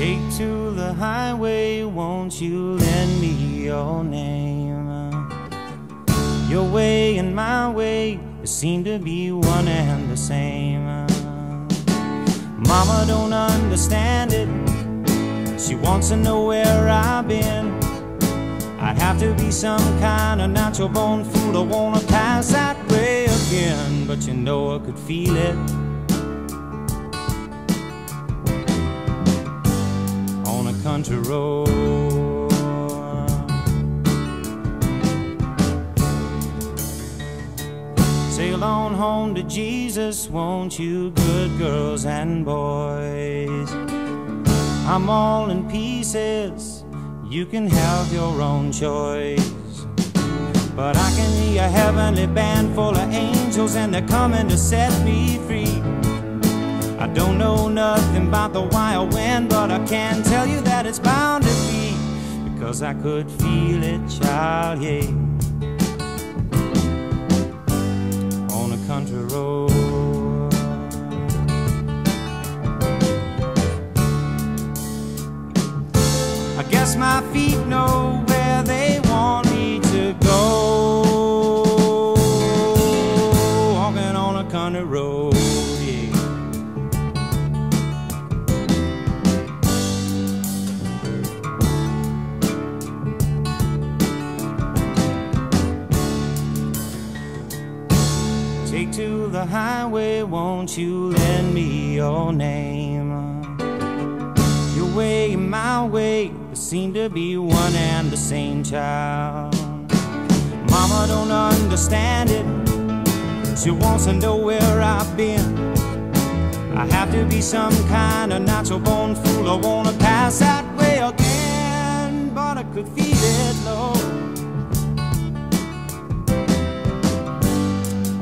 Take to the highway, won't you lend me your name? Your way and my way seem to be one and the same. Mama don't understand it. She wants to know where I've been. I'd have to be some kind of natural born fool to wanna pass that way again. But you know I could feel it on a country road. Sail on home to Jesus, won't you, good girls and boys? I'm all in pieces, you can have your own choice. But I can hear a heavenly band full of angels, and they're coming to set me free. I don't know nothing about the wild wind, but I can tell you that it's bound to be, because I could feel it, child, yeah, on a country road. I guess my feet know where they want me to go, walking on a country road, yeah. Take to the highway, won't you lend me your name? Your way and my way seem to be one and the same, child. Mama don't understand it. She wants to know where I've been. I have to be some kind of natural born fool. I wanna pass that way again, but I could feel it, Lord,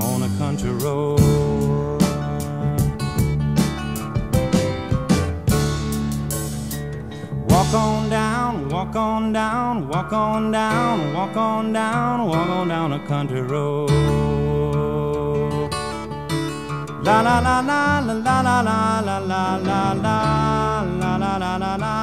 on a country road. Walk on down, walk on down, walk on down, walk on down, walk on down a country road. La la la la la la la la la la la la la la la.